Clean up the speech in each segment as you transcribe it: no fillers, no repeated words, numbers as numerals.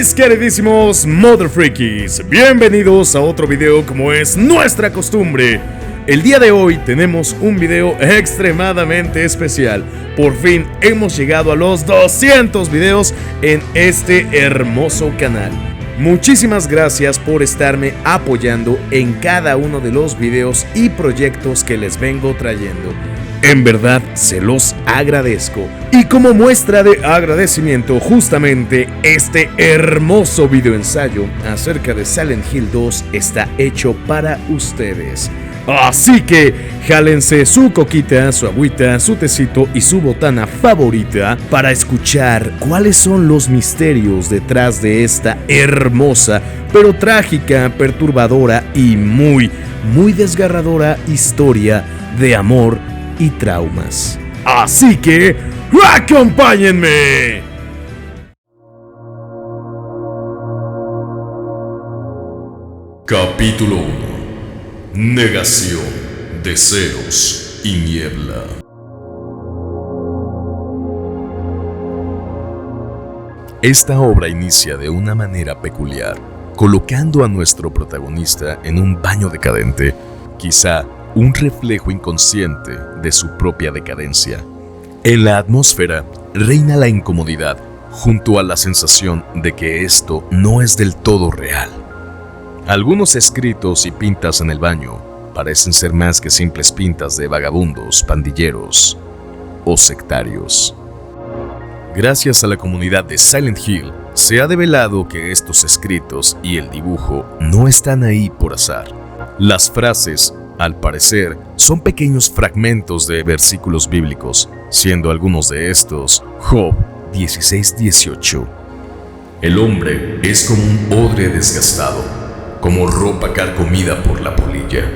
Mis queridísimos Mother Freakies, bienvenidos a otro video como es nuestra costumbre. El día de hoy tenemos un video extremadamente especial. Por fin hemos llegado a los 200 videos en este hermoso canal. Muchísimas gracias por estarme apoyando en cada uno de los videos y proyectos que les vengo trayendo. En verdad se los agradezco. Y como muestra de agradecimiento, justamente este hermoso video ensayo acerca de Silent Hill 2 está hecho para ustedes. Así que jálense su coquita, su agüita, su tecito y su botana favorita para escuchar cuáles son los misterios detrás de esta hermosa, pero trágica, perturbadora y muy desgarradora historia de amor y traumas. Así que ¡acompáñenme! Capítulo 1. Negación, deseos y niebla. Esta obra inicia de una manera peculiar, colocando a nuestro protagonista en un baño decadente, quizá un reflejo inconsciente de su propia decadencia. En la atmósfera reina la incomodidad, junto a la sensación de que esto no es del todo real. Algunos escritos y pintas en el baño parecen ser más que simples pintas de vagabundos, pandilleros o sectarios. Gracias a la comunidad de Silent Hill, se ha develado que estos escritos y el dibujo no están ahí por azar. Las frases, al parecer, son pequeños fragmentos de versículos bíblicos, siendo algunos de estos Job 16:18. El hombre es como un odre desgastado, como ropa carcomida por la polilla.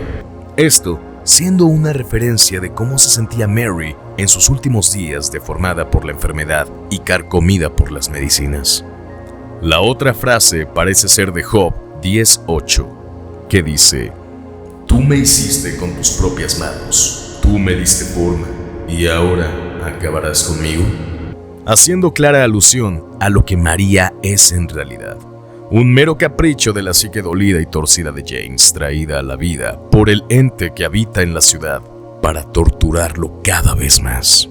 Esto siendo una referencia de cómo se sentía Mary en sus últimos días, deformada por la enfermedad y carcomida por las medicinas. La otra frase parece ser de Job 10:8, que dice: Tú me hiciste con tus propias manos, tú me diste forma, y ahora acabarás conmigo. Haciendo clara alusión a lo que María es en realidad. Un mero capricho de la psique dolida y torcida de James, traída a la vida por el ente que habita en la ciudad para torturarlo cada vez más.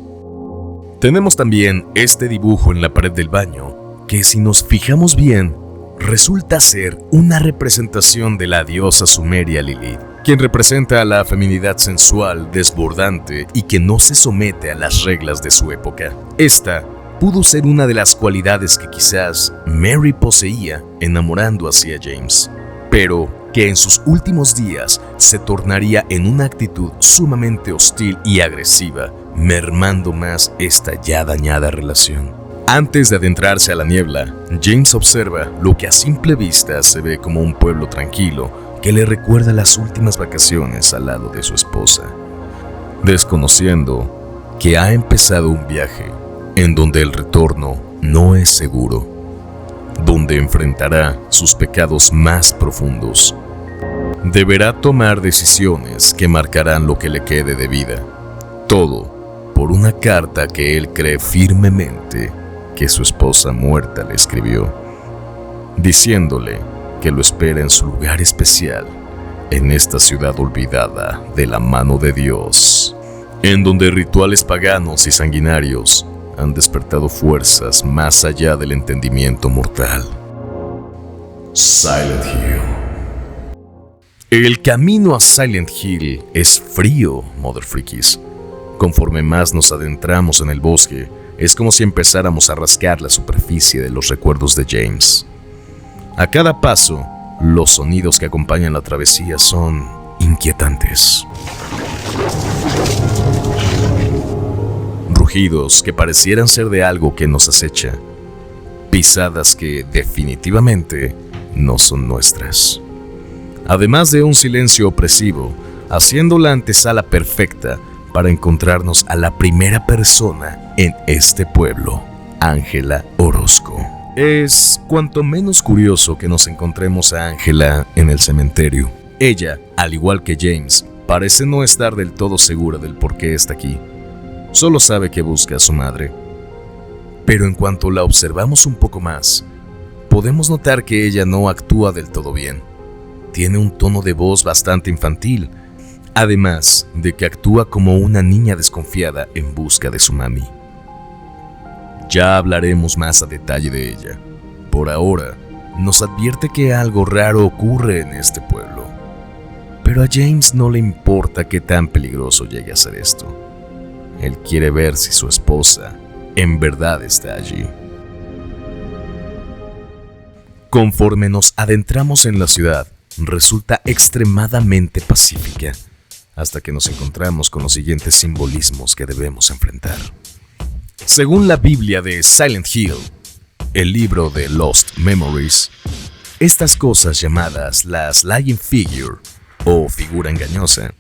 Tenemos también este dibujo en la pared del baño, que si nos fijamos bien, resulta ser una representación de la diosa sumeria Lilith, quien representa a la feminidad sensual, desbordante y que no se somete a las reglas de su época. Esta pudo ser una de las cualidades que quizás Mary poseía enamorando así a James, pero que en sus últimos días se tornaría en una actitud sumamente hostil y agresiva, mermando más esta ya dañada relación. Antes de adentrarse a la niebla, James observa lo que a simple vista se ve como un pueblo tranquilo que le recuerda las últimas vacaciones al lado de su esposa, desconociendo que ha empezado un viaje en donde el retorno no es seguro, donde enfrentará sus pecados más profundos. Deberá tomar decisiones que marcarán lo que le quede de vida, todo por una carta que él cree firmemente que su esposa muerta le escribió, diciéndole que lo espera en su lugar especial, en esta ciudad olvidada de la mano de Dios, en donde rituales paganos y sanguinarios han despertado fuerzas más allá del entendimiento mortal. Silent Hill. El camino a Silent Hill es frío, Mother Freakies. Conforme más nos adentramos en el bosque, es como si empezáramos a rascar la superficie de los recuerdos de James. A cada paso, los sonidos que acompañan la travesía son inquietantes. Rugidos que parecieran ser de algo que nos acecha. Pisadas que definitivamente no son nuestras. Además de un silencio opresivo, haciendo la antesala perfecta para encontrarnos a la primera persona en este pueblo, Ángela Orozco. Es cuanto menos curioso que nos encontremos a Ángela en el cementerio. Ella, al igual que James, parece no estar del todo segura del por qué está aquí. Solo sabe que busca a su madre. Pero en cuanto la observamos un poco más, podemos notar que ella no actúa del todo bien. Tiene un tono de voz bastante infantil, además de que actúa como una niña desconfiada en busca de su mami. Ya hablaremos más a detalle de ella. Por ahora, nos advierte que algo raro ocurre en este pueblo. Pero a James no le importa qué tan peligroso llegue a ser esto. Él quiere ver si su esposa en verdad está allí. Conforme nos adentramos en la ciudad, resulta extremadamente pacífica, hasta que nos encontramos con los siguientes simbolismos que debemos enfrentar. Según la Biblia de Silent Hill, el libro de Lost Memories, estas cosas llamadas las Lying Figure, o figura engañosa,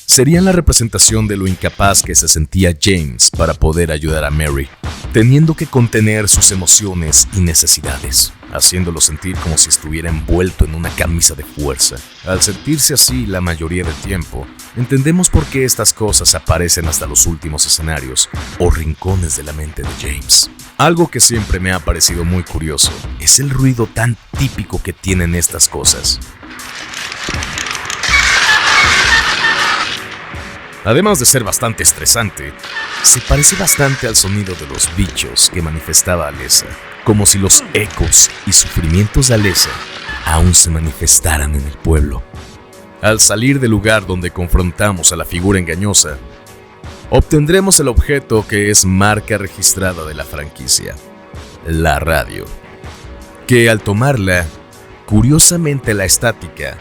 serían la representación de lo incapaz que se sentía James para poder ayudar a Mary, teniendo que contener sus emociones y necesidades, haciéndolo sentir como si estuviera envuelto en una camisa de fuerza. Al sentirse así la mayoría del tiempo, entendemos por qué estas cosas aparecen hasta los últimos escenarios o rincones de la mente de James. Algo que siempre me ha parecido muy curioso es el ruido tan típico que tienen estas cosas. Además de ser bastante estresante, se parece bastante al sonido de los bichos que manifestaba Alessa, como si los ecos y sufrimientos de Alessa aún se manifestaran en el pueblo. Al salir del lugar donde confrontamos a la figura engañosa, obtendremos el objeto que es marca registrada de la franquicia, la radio, que al tomarla, curiosamente la estática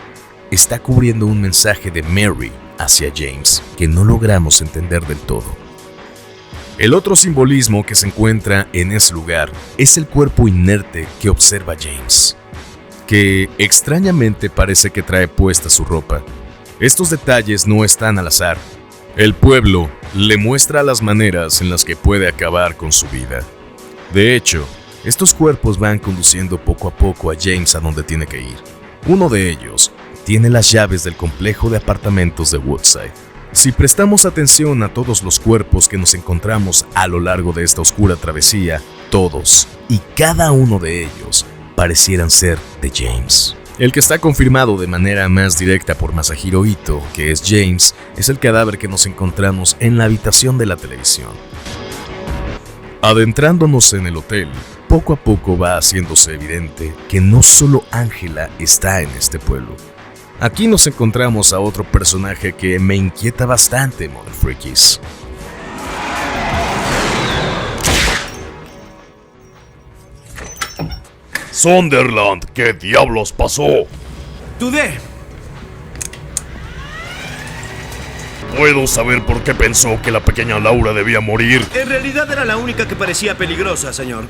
está cubriendo un mensaje de Mary hacia James que no logramos entender del todo. El otro simbolismo que se encuentra en ese lugar es el cuerpo inerte que observa James, que extrañamente parece que trae puesta su ropa. Estos detalles no están al azar. El pueblo le muestra las maneras en las que puede acabar con su vida. De hecho, estos cuerpos van conduciendo poco a poco a James a donde tiene que ir. Uno de ellos tiene las llaves del complejo de apartamentos de Woodside. Si prestamos atención a todos los cuerpos que nos encontramos a lo largo de esta oscura travesía, todos y cada uno de ellos parecieran ser de James. El que está confirmado de manera más directa por Masahiro Ito, que es James, es el cadáver que nos encontramos en la habitación de la televisión. Adentrándonos en el hotel, poco a poco va haciéndose evidente que no solo Angela está en este pueblo. Aquí nos encontramos a otro personaje que me inquieta bastante, Mother Freakies. Sunderland, ¿qué diablos pasó? Dudé. ¿Puedo saber por qué pensó que la pequeña Laura debía morir? En realidad era la única que parecía peligrosa, señor.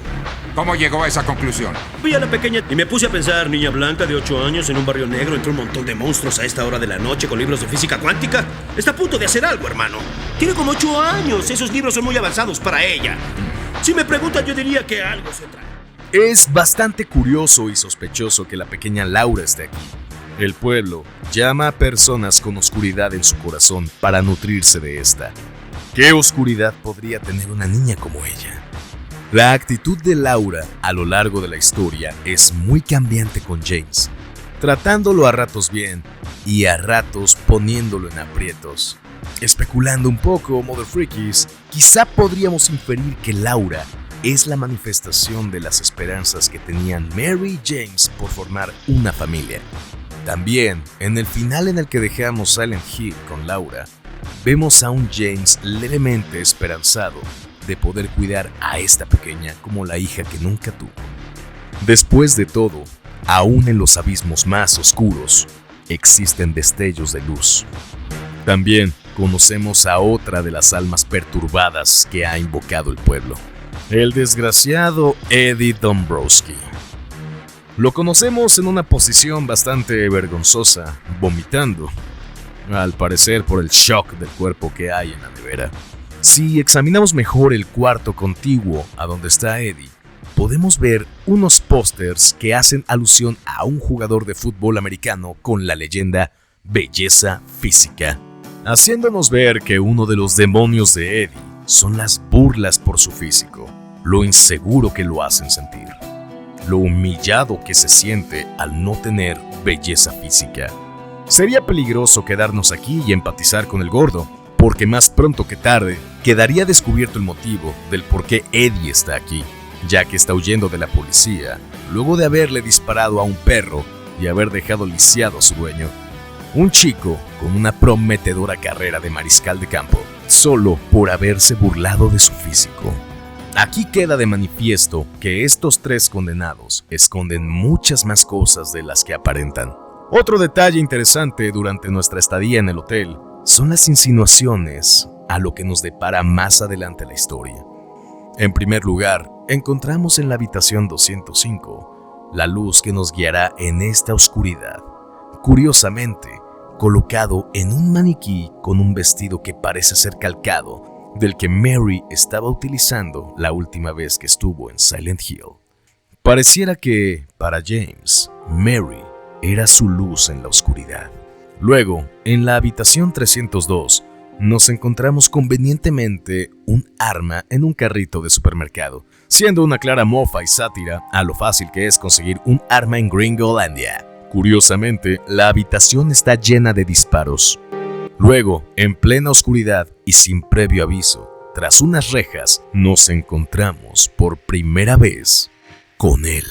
¿Cómo llegó a esa conclusión? Vi a la pequeña y me puse a pensar, niña blanca de 8 años en un barrio negro entre un montón de monstruos a esta hora de la noche con libros de física cuántica. Está a punto de hacer algo, hermano. Tiene como 8 años. Esos libros son muy avanzados para ella. Si me preguntan, yo diría que algo se trae. Es bastante curioso y sospechoso que la pequeña Laura esté aquí. El pueblo llama a personas con oscuridad en su corazón para nutrirse de esta. ¿Qué oscuridad podría tener una niña como ella? La actitud de Laura a lo largo de la historia es muy cambiante con James, tratándolo a ratos bien y a ratos poniéndolo en aprietos. Especulando un poco, Mother Freakies, quizá podríamos inferir que Laura es la manifestación de las esperanzas que tenían Mary y James por formar una familia. También, en el final en el que dejamos Silent Hill con Laura, vemos a un James levemente esperanzado de poder cuidar a esta pequeña como la hija que nunca tuvo. Después de todo, aún en los abismos más oscuros, existen destellos de luz. También conocemos a otra de las almas perturbadas que ha invocado el pueblo, el desgraciado Eddie Dombrowski. Lo conocemos en una posición bastante vergonzosa, vomitando, al parecer por el shock del cuerpo que hay en la nevera. Si examinamos mejor el cuarto contiguo a donde está Eddie, podemos ver unos pósters que hacen alusión a un jugador de fútbol americano con la leyenda Belleza Física, haciéndonos ver que uno de los demonios de Eddie son las burlas por su físico, lo inseguro que lo hacen sentir. lo humillado que se siente al no tener belleza física. Sería peligroso quedarnos aquí y empatizar con el gordo, porque más pronto que tarde quedaría descubierto el motivo del por qué Eddie está aquí, ya que está huyendo de la policía, luego de haberle disparado a un perro y haber dejado lisiado a su dueño. Un chico con una prometedora carrera de mariscal de campo, solo por haberse burlado de su físico. Aquí queda de manifiesto que estos tres condenados esconden muchas más cosas de las que aparentan. Otro detalle interesante durante nuestra estadía en el hotel son las insinuaciones a lo que nos depara más adelante la historia. En primer lugar, encontramos en la habitación 205 la luz que nos guiará en esta oscuridad. Curiosamente, colocado en un maniquí con un vestido que parece ser calcado del que Mary estaba utilizando la última vez que estuvo en Silent Hill. Pareciera que, para James, Mary era su luz en la oscuridad. Luego, en la habitación 302, nos encontramos convenientemente un arma en un carrito de supermercado, siendo una clara mofa y sátira a lo fácil que es conseguir un arma en Gringolandia. Curiosamente, la habitación está llena de disparos. Luego, en plena oscuridad y sin previo aviso, tras unas rejas, nos encontramos por primera vez con él.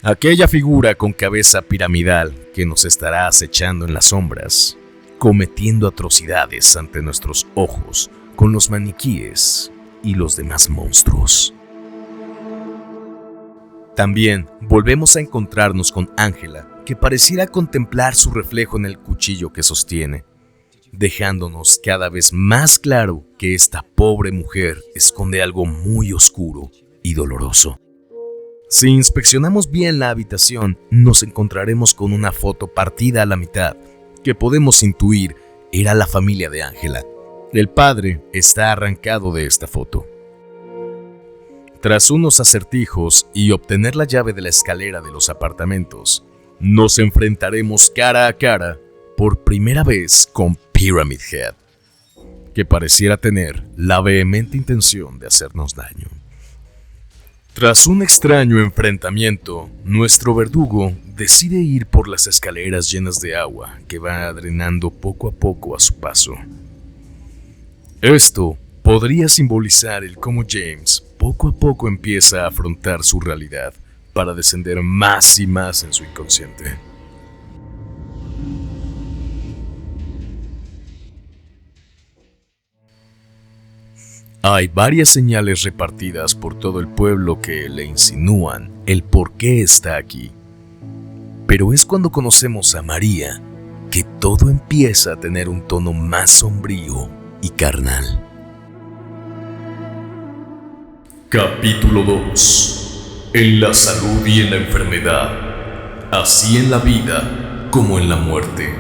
Aquella figura con cabeza piramidal que nos estará acechando en las sombras, cometiendo atrocidades ante nuestros ojos con los maniquíes y los demás monstruos. También volvemos a encontrarnos con Angela, que pareciera contemplar su reflejo en el cuchillo que sostiene, dejándonos cada vez más claro que esta pobre mujer esconde algo muy oscuro y doloroso. Si inspeccionamos bien la habitación, nos encontraremos con una foto partida a la mitad, que podemos intuir era la familia de Angela. El padre está arrancado de esta foto. Tras unos acertijos y obtener la llave de la escalera de los apartamentos, nos enfrentaremos cara a cara por primera vez con Pyramid Head, que pareciera tener la vehemente intención de hacernos daño. Tras un extraño enfrentamiento, nuestro verdugo decide ir por las escaleras llenas de agua que va drenando poco a poco a su paso. Esto podría simbolizar el cómo James poco a poco empieza a afrontar su realidad para descender más y más en su inconsciente. Hay varias señales repartidas por todo el pueblo que le insinúan el por qué está aquí. Pero es cuando conocemos a María que todo empieza a tener un tono más sombrío y carnal. Capítulo 2. En la salud y en la enfermedad, así en la vida como en la muerte.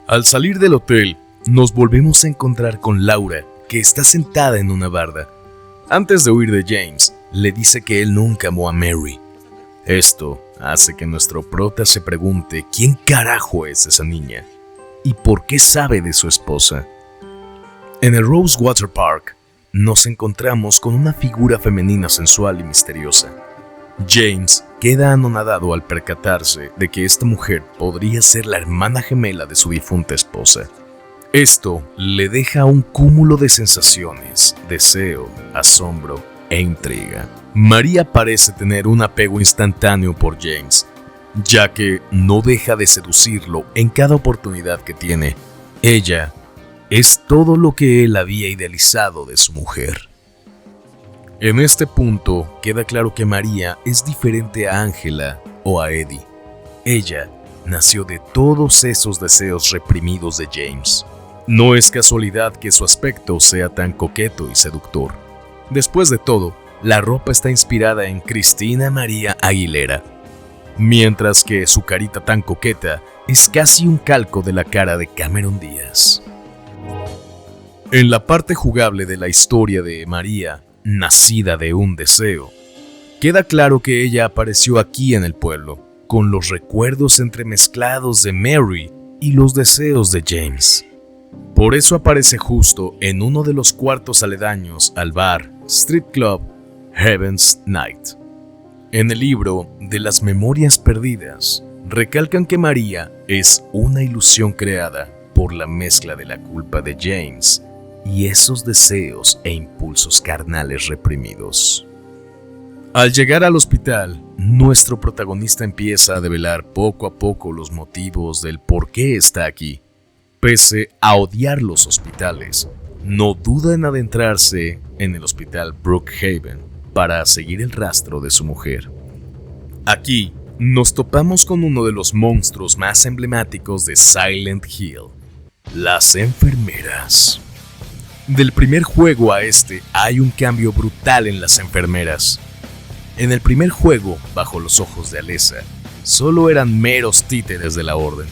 Al salir del hotel, nos volvemos a encontrar con Laura, que está sentada en una barda. Antes de huir de James, le dice que él nunca amó a Mary. Esto hace que nuestro prota se pregunte quién carajo es esa niña y por qué sabe de su esposa. En el Rosewater Park, nos encontramos con una figura femenina sensual y misteriosa. James queda anonadado al percatarse de que esta mujer podría ser la hermana gemela de su difunta esposa. Esto le deja un cúmulo de sensaciones, deseo, asombro e intriga. María parece tener un apego instantáneo por James, ya que no deja de seducirlo en cada oportunidad que tiene. Ella es todo lo que él había idealizado de su mujer. En este punto queda claro que María es diferente a Angela o a Eddie. Ella nació de todos esos deseos reprimidos de James. No es casualidad que su aspecto sea tan coqueto y seductor. Después de todo, la ropa está inspirada en Cristina María Aguilera, mientras que su carita tan coqueta es casi un calco de la cara de Cameron Díaz. En la parte jugable de la historia de María, nacida de un deseo, queda claro que ella apareció aquí en el pueblo, con los recuerdos entremezclados de Mary y los deseos de James. Por eso aparece justo en uno de los cuartos aledaños al bar Street Club Heaven's Night. En el libro de las Memorias Perdidas, recalcan que María es una ilusión creada por la mezcla de la culpa de James y esos deseos e impulsos carnales reprimidos. Al llegar al hospital, nuestro protagonista empieza a develar poco a poco los motivos del por qué está aquí. Pese a odiar los hospitales, no duda en adentrarse en el hospital Brookhaven para seguir el rastro de su mujer. Aquí nos topamos con uno de los monstruos más emblemáticos de Silent Hill, las enfermeras. Del primer juego a este hay un cambio brutal en las enfermeras. En el primer juego, bajo los ojos de Alessa, solo eran meros títeres de la orden.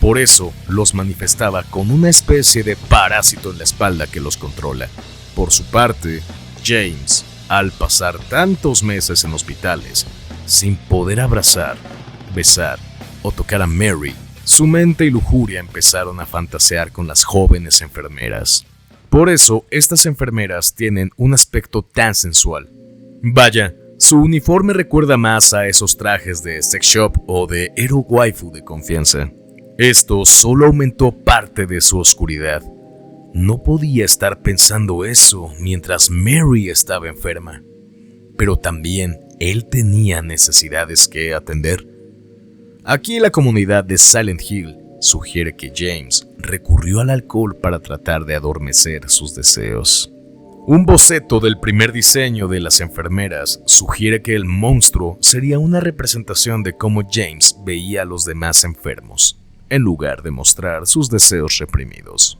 Por eso los manifestaba con una especie de parásito en la espalda que los controla. Por su parte, James, al pasar tantos meses en hospitales, sin poder abrazar, besar o tocar a Mary, su mente y lujuria empezaron a fantasear con las jóvenes enfermeras. Por eso, estas enfermeras tienen un aspecto tan sensual. Vaya, su uniforme recuerda más a esos trajes de sex shop o de hero waifu de confianza. Esto solo aumentó parte de su oscuridad. No podía estar pensando eso mientras Mary estaba enferma, pero también él tenía necesidades que atender. Aquí la comunidad de Silent Hill sugiere que James recurrió al alcohol para tratar de adormecer sus deseos. Un boceto del primer diseño de las enfermeras sugiere que el monstruo sería una representación de cómo James veía a los demás enfermos, en lugar de mostrar sus deseos reprimidos.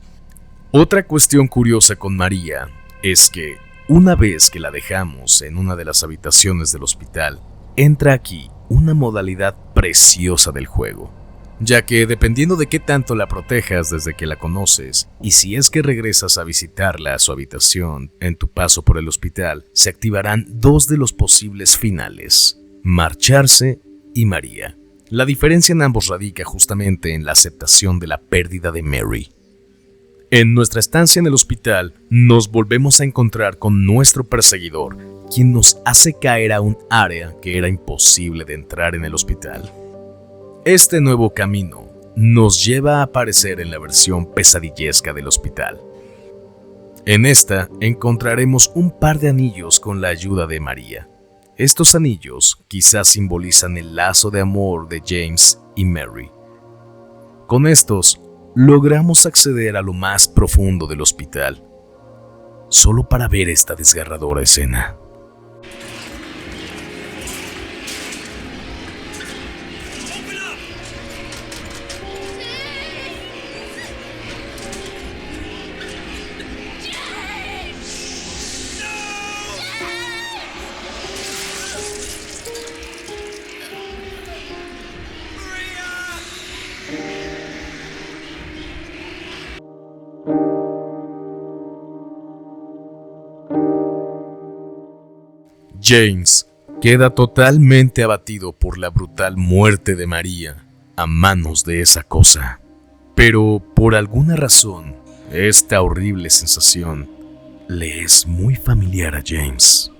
Otra cuestión curiosa con María es que, una vez que la dejamos en una de las habitaciones del hospital, entra aquí una modalidad preciosa del juego, ya que dependiendo de qué tanto la protejas desde que la conoces, y si es que regresas a visitarla a su habitación en tu paso por el hospital, se activarán dos de los posibles finales, Marcharse y María. La diferencia en ambos radica justamente en la aceptación de la pérdida de Mary. En nuestra estancia en el hospital, nos volvemos a encontrar con nuestro perseguidor, quien nos hace caer a un área que era imposible de entrar en el hospital. Este nuevo camino nos lleva a aparecer en la versión pesadillesca del hospital. En esta encontraremos un par de anillos con la ayuda de María. Estos anillos quizás simbolizan el lazo de amor de James y Mary. Con estos, logramos acceder a lo más profundo del hospital, solo para ver esta desgarradora escena. James queda totalmente abatido por la brutal muerte de María a manos de esa cosa. Pero por alguna razón, esta horrible sensación le es muy familiar a James.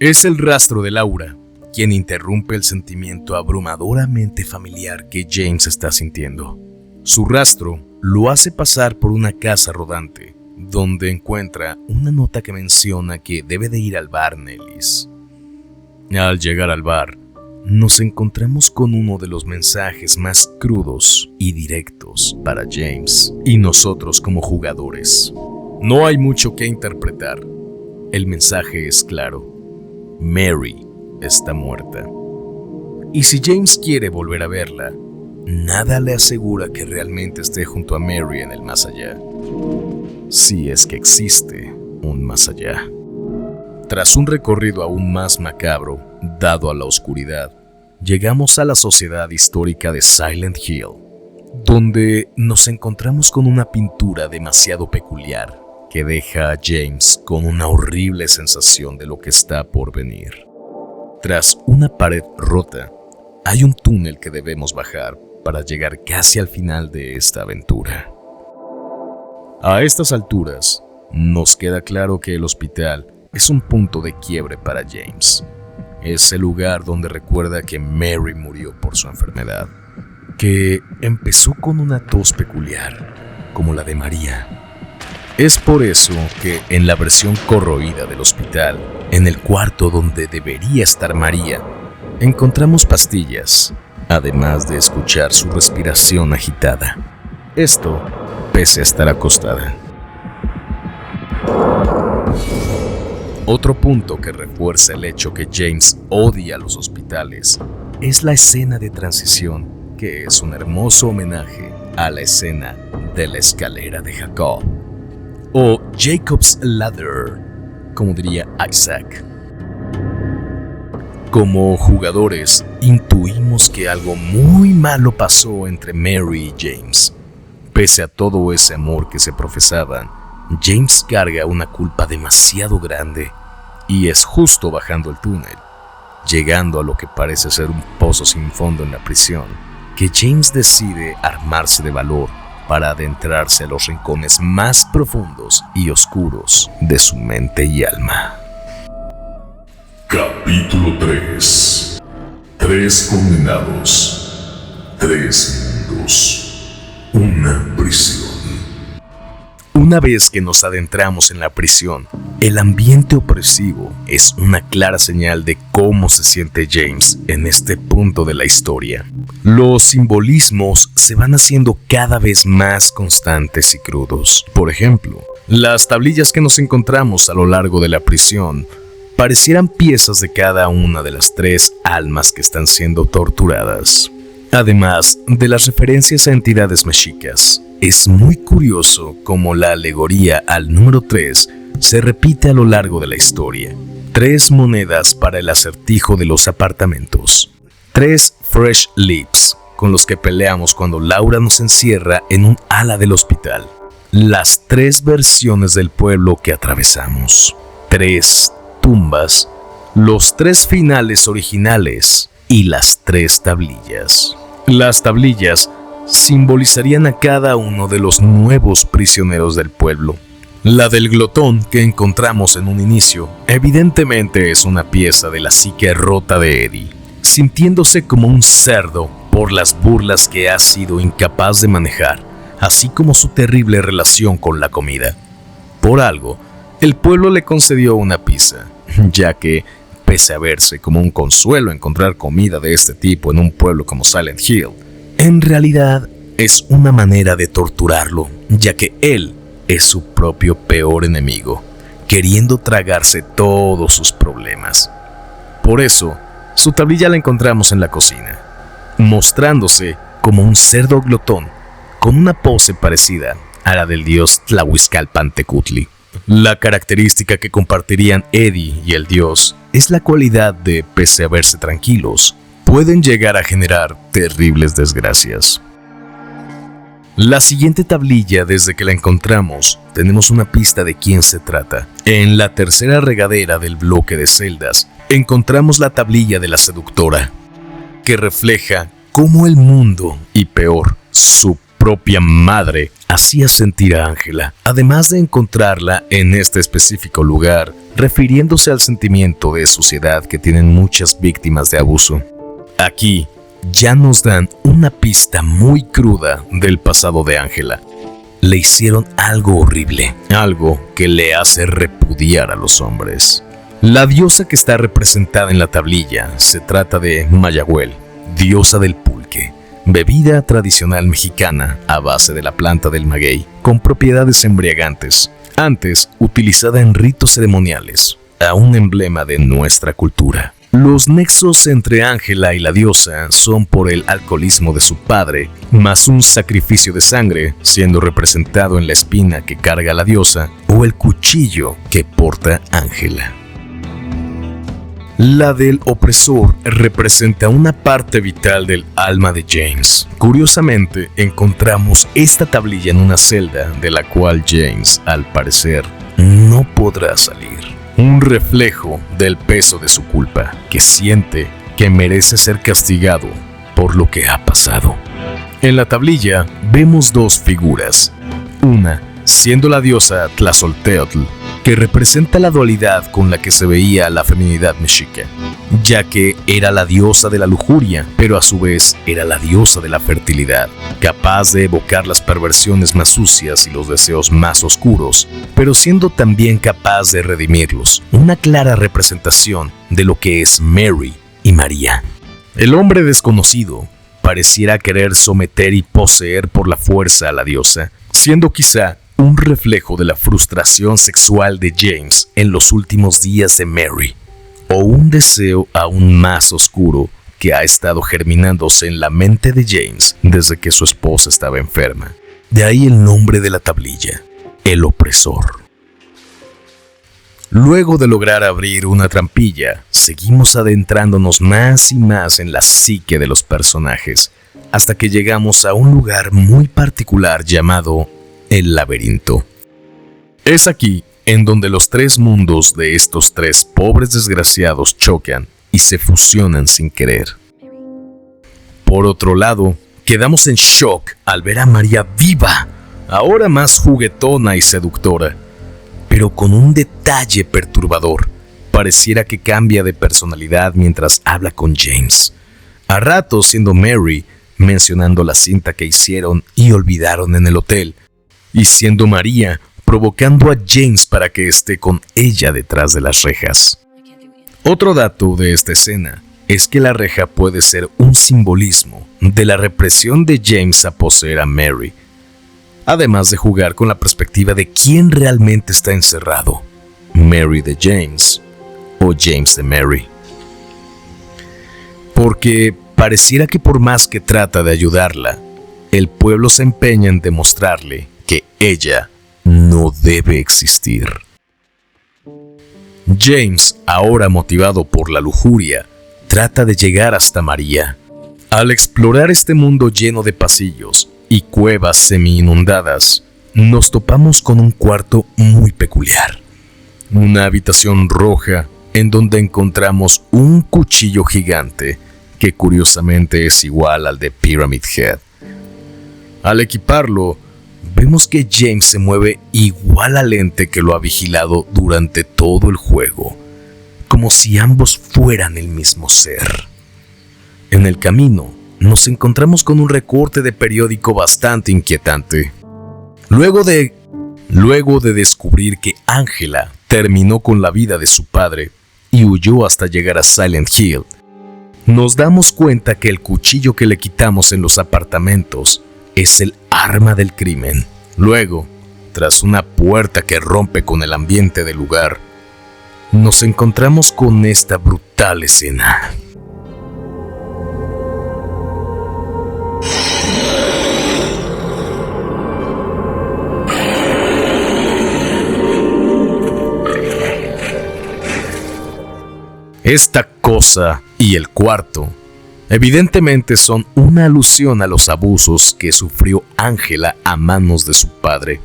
Es el rastro de Laura quien interrumpe el sentimiento abrumadoramente familiar que James está sintiendo. Su rastro lo hace pasar por una casa rodante, donde encuentra una nota que menciona que debe de ir al bar Nellis. Al llegar al bar, nos encontramos con uno de los mensajes más crudos y directos para James y nosotros como jugadores. No hay mucho que interpretar. El mensaje es claro. Mary está muerta. Y si James quiere volver a verla, nada le asegura que realmente esté junto a Mary en el más allá. Si es que existe un más allá. Tras un recorrido aún más macabro, dado a la oscuridad, llegamos a la sociedad histórica de Silent Hill, donde nos encontramos con una pintura demasiado peculiar que deja a James con una horrible sensación de lo que está por venir. Tras una pared rota, hay un túnel que debemos bajar para llegar casi al final de esta aventura. A estas alturas, nos queda claro que el hospital es un punto de quiebre para James. Es el lugar donde recuerda que Mary murió por su enfermedad, que empezó con una tos peculiar, como la de María. Es por eso que en la versión corroída del hospital, en el cuarto donde debería estar María, encontramos pastillas, además de escuchar su respiración agitada. Esto pese a estar acostada. Otro punto que refuerza el hecho que James odia los hospitales es la escena de transición, que es un hermoso homenaje a la escena de la escalera de Jacob, o Jacob's Ladder, como diría Isaac. Como jugadores, intuimos que algo muy malo pasó entre Mary y James. Pese a todo ese amor que se profesaban, James carga una culpa demasiado grande y es justo bajando el túnel, llegando a lo que parece ser un pozo sin fondo en la prisión, que James decide armarse de valor para adentrarse a los rincones más profundos y oscuros de su mente y alma. Capítulo 3. 3 condenados. 3 mundos. Una prisión. Una vez que nos adentramos en la prisión, el ambiente opresivo es una clara señal de cómo se siente James en este punto de la historia. Los simbolismos se van haciendo cada vez más constantes y crudos. Por ejemplo, las tablillas que nos encontramos a lo largo de la prisión parecieran piezas de cada una de las 3 almas que están siendo torturadas. Además de las referencias a entidades mexicas, es muy curioso cómo la alegoría al número 3 se repite a lo largo de la historia. 3 monedas para el acertijo de los apartamentos. 3 fresh lips con los que peleamos cuando Laura nos encierra en un ala del hospital. Las 3 versiones del pueblo que atravesamos. 3 tumbas, los 3 finales originales y las 3 tablillas. Las tablillas simbolizarían a cada uno de los nuevos prisioneros del pueblo. La del glotón que encontramos en un inicio, evidentemente es una pieza de la psique rota de Eddie, sintiéndose como un cerdo por las burlas que ha sido incapaz de manejar, así como su terrible relación con la comida. Por algo, el pueblo le concedió una pizza, ya que, pese a verse como un consuelo encontrar comida de este tipo en un pueblo como Silent Hill, en realidad es una manera de torturarlo, ya que él es su propio peor enemigo, queriendo tragarse todos sus problemas. Por eso, su tablilla la encontramos en la cocina, mostrándose como un cerdo glotón, con una pose parecida a la del dios Tlahuizcalpantecutli. La característica que compartirían Eddie y el dios es la cualidad de, pese a verse tranquilos, pueden llegar a generar terribles desgracias. La siguiente tablilla, desde que la encontramos, tenemos una pista de quién se trata. En la tercera regadera del bloque de celdas, encontramos la tablilla de la seductora, que refleja cómo el mundo, y peor, su propia madre, hacía sentir a Ángela, además de encontrarla en este específico lugar, refiriéndose al sentimiento de suciedad que tienen muchas víctimas de abuso. Aquí ya nos dan una pista muy cruda del pasado de Ángela. Le hicieron algo horrible, algo que le hace repudiar a los hombres. La diosa que está representada en la tablilla se trata de Mayahuel, diosa del pulque, bebida tradicional mexicana a base de la planta del maguey, con propiedades embriagantes, antes utilizada en ritos ceremoniales, a un emblema de nuestra cultura. Los nexos entre Ángela y la diosa son por el alcoholismo de su padre, más un sacrificio de sangre, siendo representado en la espina que carga la diosa o el cuchillo que porta Ángela. La del opresor representa una parte vital del alma de James. Curiosamente, encontramos esta tablilla en una celda de la cual James, al parecer, no podrá salir. Un reflejo del peso de su culpa, que siente que merece ser castigado por lo que ha pasado. En la tablilla vemos 2 figuras. Una siendo la diosa Tlazolteotl, que representa la dualidad con la que se veía la feminidad mexica, ya que era la diosa de la lujuria, pero a su vez era la diosa de la fertilidad, capaz de evocar las perversiones más sucias y los deseos más oscuros, pero siendo también capaz de redimirlos, una clara representación de lo que es Mary y María. El hombre desconocido pareciera querer someter y poseer por la fuerza a la diosa, siendo quizá un reflejo de la frustración sexual de James en los últimos días de Mary, o un deseo aún más oscuro que ha estado germinándose en la mente de James desde que su esposa estaba enferma. De ahí el nombre de la tablilla, el opresor. Luego de lograr abrir una trampilla, seguimos adentrándonos más y más en la psique de los personajes, hasta que llegamos a un lugar muy particular llamado el laberinto. Es aquí en donde los tres mundos de estos tres pobres desgraciados chocan y se fusionan sin querer. Por otro lado, quedamos en shock al ver a María viva, ahora más juguetona y seductora, pero con un detalle perturbador. Pareciera que cambia de personalidad mientras habla con James, a ratos siendo Mary, mencionando la cinta que hicieron y olvidaron en el hotel, y siendo María, provocando a James para que esté con ella detrás de las rejas. Otro dato de esta escena es que la reja puede ser un simbolismo de la represión de James a poseer a Mary, además de jugar con la perspectiva de quién realmente está encerrado, Mary de James o James de Mary. Porque pareciera que por más que trata de ayudarla, el pueblo se empeña en demostrarle que ella no debe existir. James, ahora motivado por la lujuria, trata de llegar hasta María. Al explorar este mundo lleno de pasillos y cuevas semi-inundadas, nos topamos con un cuarto muy peculiar. Una habitación roja en donde encontramos un cuchillo gigante que curiosamente es igual al de Pyramid Head. Al equiparlo, vemos que James se mueve igual al ente que lo ha vigilado durante todo el juego, como si ambos fueran el mismo ser. En el camino, nos encontramos con un recorte de periódico bastante inquietante. Luego de descubrir que Angela terminó con la vida de su padre y huyó hasta llegar a Silent Hill, nos damos cuenta que el cuchillo que le quitamos en los apartamentos es el arma del crimen. Luego, tras una puerta que rompe con el ambiente del lugar, nos encontramos con esta brutal escena. Esta cosa y el cuarto evidentemente son una alusión a los abusos que sufrió Angela a manos de su padre.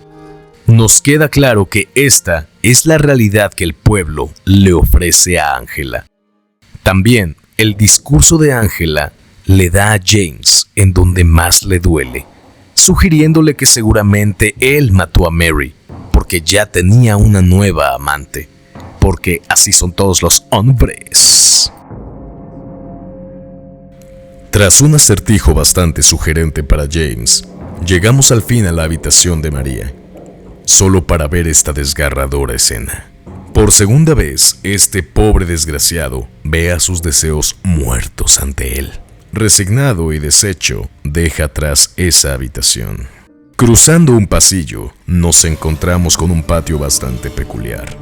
Nos queda claro que esta es la realidad que el pueblo le ofrece a Angela. También el discurso de Angela le da a James en donde más le duele, sugiriéndole que seguramente él mató a Mary porque ya tenía una nueva amante, porque así son todos los hombres. Tras un acertijo bastante sugerente para James, llegamos al fin a la habitación de María, solo para ver esta desgarradora escena. Por segunda vez, este pobre desgraciado ve a sus deseos muertos ante él. Resignado y deshecho, deja atrás esa habitación. Cruzando un pasillo, nos encontramos con un patio bastante peculiar.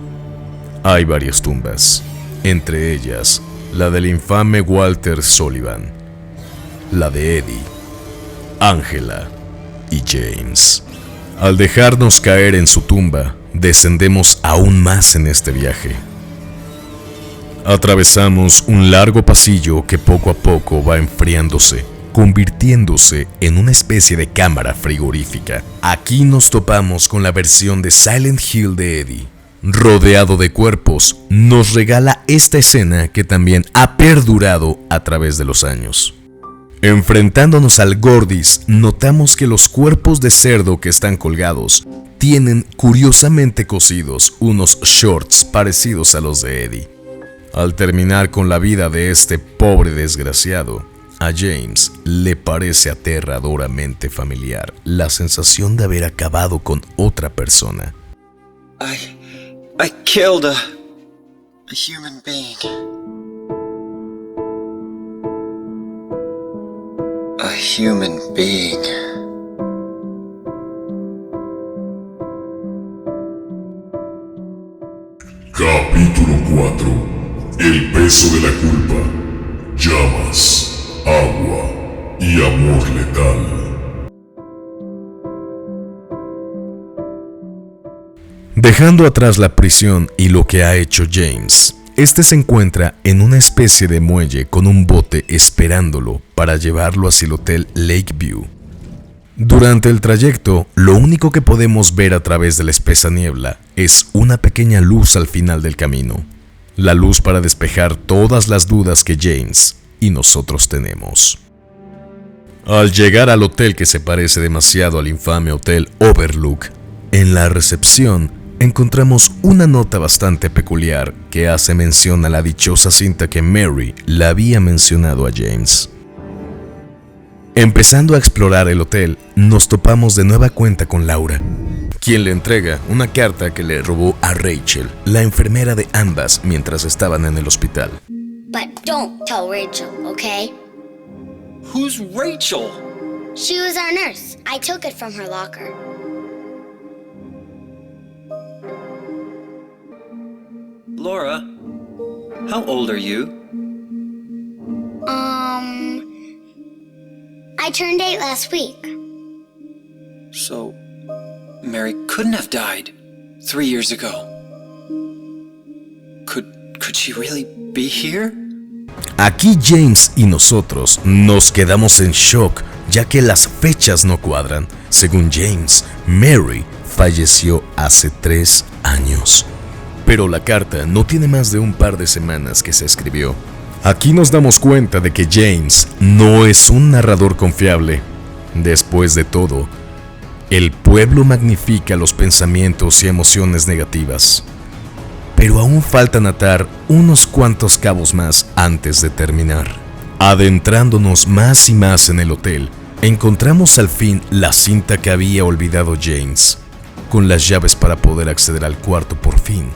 Hay varias tumbas, entre ellas la del infame Walter Sullivan, la de Eddie, Angela y James. Al dejarnos caer en su tumba, descendemos aún más en este viaje. Atravesamos un largo pasillo que poco a poco va enfriándose, convirtiéndose en una especie de cámara frigorífica. Aquí nos topamos con la versión de Silent Hill de Eddie. Rodeado de cuerpos, nos regala esta escena que también ha perdurado a través de los años. Enfrentándonos al Gordis, notamos que los cuerpos de cerdo que están colgados tienen curiosamente cosidos unos shorts parecidos a los de Eddie. Al terminar con la vida de este pobre desgraciado, a James le parece aterradoramente familiar la sensación de haber acabado con otra persona. I killed a human being. A human being. Capítulo 4. El peso de la culpa. Llamas, agua y amor letal. Dejando atrás la prisión y lo que ha hecho James, este se encuentra en una especie de muelle con un bote esperándolo para llevarlo hacia el hotel Lakeview. Durante el trayecto, lo único que podemos ver a través de la espesa niebla es una pequeña luz al final del camino. La luz para despejar todas las dudas que James y nosotros tenemos. Al llegar al hotel que se parece demasiado al infame Hotel Overlook, en la recepción encontramos una nota bastante peculiar que hace mención a la dichosa cinta que Mary le había mencionado a James. Empezando a explorar el hotel, nos topamos de nueva cuenta con Laura, quien le entrega una carta que le robó a Rachel, la enfermera de ambas mientras estaban en el hospital. But don't tell Rachel, okay? Who's Rachel? She was our nurse. I took it from her locker. Laura, how old are you? I turned 8 last week. So, Mary couldn't have died 3 years ago. Could she really be here? Aquí James y nosotros nos quedamos en shock, ya que las fechas no cuadran. Según James, Mary falleció hace 3 años. Pero la carta no tiene más de un par de semanas que se escribió. Aquí nos damos cuenta de que James no es un narrador confiable. Después de todo, el pueblo magnifica los pensamientos y emociones negativas. Pero aún faltan atar unos cuantos cabos más antes de terminar. Adentrándonos más y más en el hotel, encontramos al fin la cinta que había olvidado James. Con las llaves para poder acceder al cuarto por fin,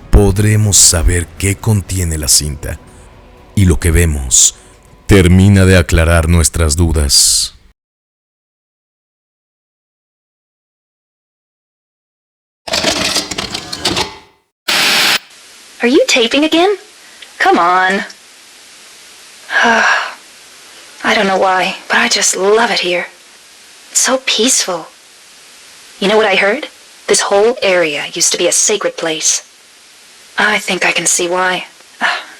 podremos saber qué contiene la cinta. Y lo que vemos termina de aclarar nuestras dudas. Are you taping again? Come on. I don't know why, but I just love it here. It's so peaceful. You know what I heard? This whole area used to be a sacred place. I think I can see why.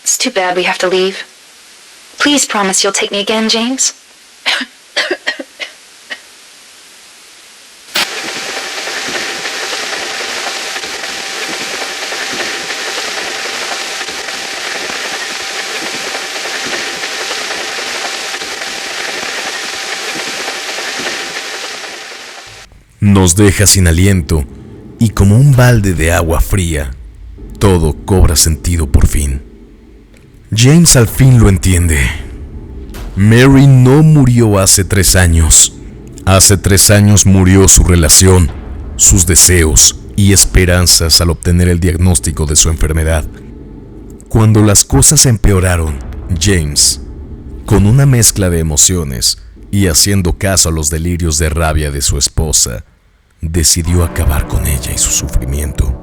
It's too bad we have to leave. Please promise you'll take me again, James. Nos deja sin aliento y como un balde de agua fría, todo cobra sentido por fin. James al fin lo entiende. Mary no murió hace 3 años. Hace 3 años murió su relación, sus deseos y esperanzas al obtener el diagnóstico de su enfermedad. Cuando las cosas empeoraron, James, con una mezcla de emociones y haciendo caso a los delirios de rabia de su esposa, decidió acabar con ella y su sufrimiento.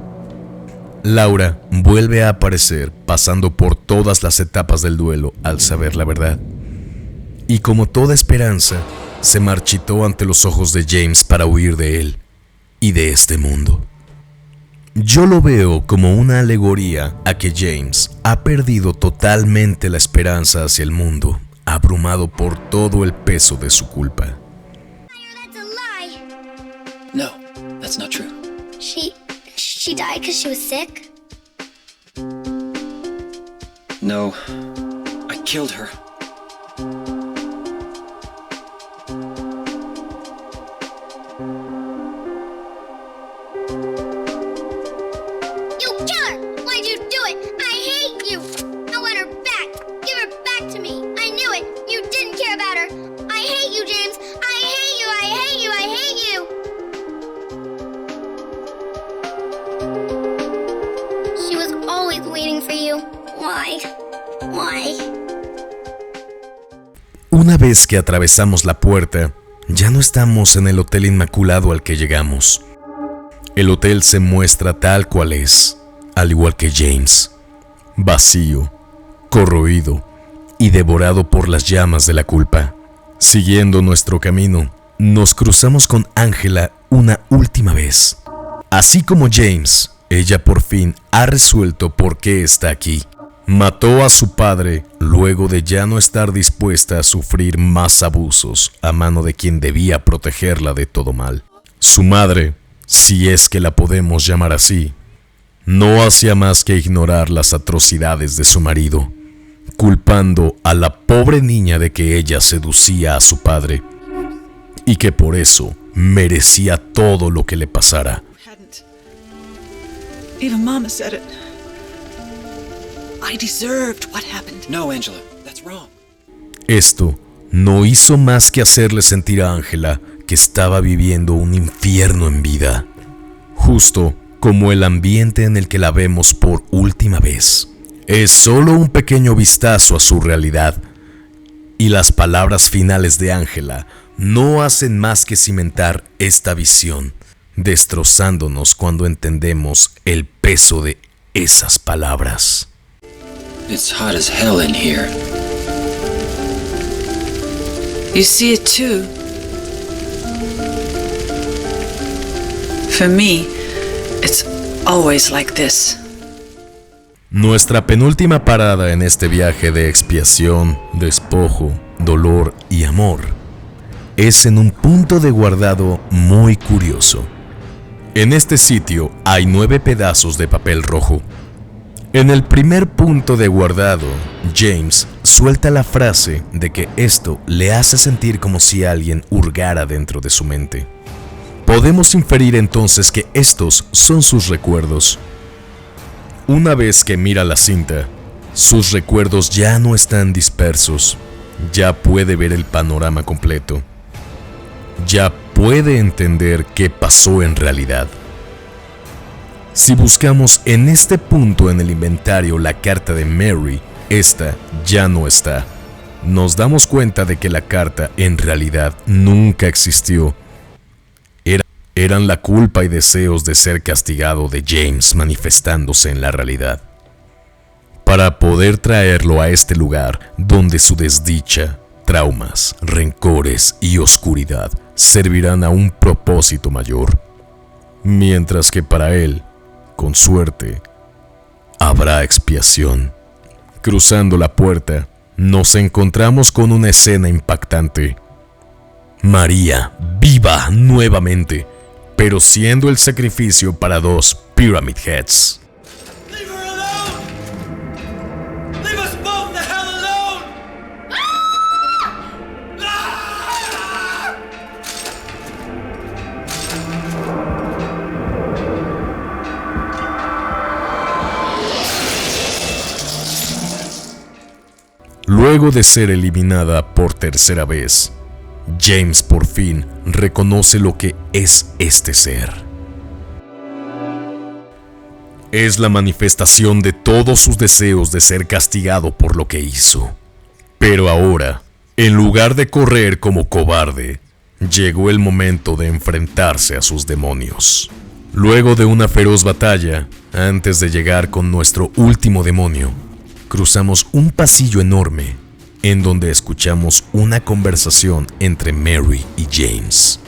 Laura vuelve a aparecer pasando por todas las etapas del duelo al saber la verdad. Y como toda esperanza, se marchitó ante los ojos de James para huir de él y de este mundo. Yo lo veo como una alegoría a que James ha perdido totalmente la esperanza hacia el mundo, abrumado por todo el peso de su culpa. That's a lie. No, that's not true. She died because she was sick? No, I killed her. Why? Una vez que atravesamos la puerta, ya no estamos en el Hotel Inmaculado al que llegamos. El hotel se muestra tal cual es, al igual que James, vacío, corroído y devorado por las llamas de la culpa. Siguiendo nuestro camino, nos cruzamos con Angela una última vez. Así como James, ella por fin ha resuelto por qué está aquí. Mató a su padre luego de ya no estar dispuesta a sufrir más abusos a mano de quien debía protegerla de todo mal. Su madre, si es que la podemos llamar así, no hacía más que ignorar las atrocidades de su marido, culpando a la pobre niña de que ella seducía a su padre y que por eso merecía todo lo que le pasara. Even Mama said it. I deserved what happened. No, Angela, that's wrong. Esto no hizo más que hacerle sentir a Angela que estaba viviendo un infierno en vida, justo como el ambiente en el que la vemos por última vez. Es solo un pequeño vistazo a su realidad, y las palabras finales de Angela no hacen más que cimentar esta visión, destrozándonos cuando entendemos el peso de esas palabras. It's hot as hell in here. You see it too. For me, it's always like this. Nuestra penúltima parada en este viaje de expiación, despojo, dolor y amor es en un punto de guardado muy curioso. En este sitio hay 9 pedazos de papel rojo. En el primer punto de guardado, James suelta la frase de que esto le hace sentir como si alguien hurgara dentro de su mente. Podemos inferir entonces que estos son sus recuerdos. Una vez que mira la cinta, sus recuerdos ya no están dispersos, ya puede ver el panorama completo. Ya puede entender qué pasó en realidad. Si buscamos en este punto en el inventario la carta de Mary, esta ya no está. Nos damos cuenta de que la carta en realidad nunca existió. Eran la culpa y deseos de ser castigado de James manifestándose en la realidad, para poder traerlo a este lugar donde su desdicha, traumas, rencores y oscuridad servirán a un propósito mayor, mientras que para él, con suerte, habrá expiación. Cruzando la puerta, nos encontramos con una escena impactante. María, viva nuevamente, pero siendo el sacrificio para 2 Pyramid Heads. Leave her alone! Leave us both the hell alone! Luego de ser eliminada por tercera vez, James por fin reconoce lo que es este ser. Es la manifestación de todos sus deseos de ser castigado por lo que hizo. Pero ahora, en lugar de correr como cobarde, llegó el momento de enfrentarse a sus demonios. Luego de una feroz batalla, antes de llegar con nuestro último demonio, cruzamos un pasillo enorme en donde escuchamos una conversación entre Mary y James.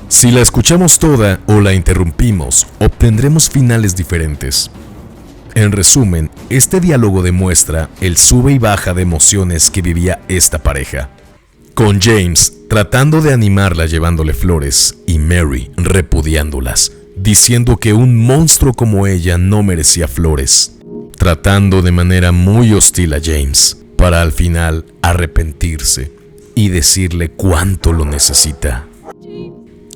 Si la escuchamos toda o la interrumpimos, obtendremos finales diferentes. En resumen, este diálogo demuestra el sube y baja de emociones que vivía esta pareja, con James tratando de animarla llevándole flores y Mary repudiándolas, diciendo que un monstruo como ella no merecía flores, tratando de manera muy hostil a James, para al final arrepentirse y decirle cuánto lo necesita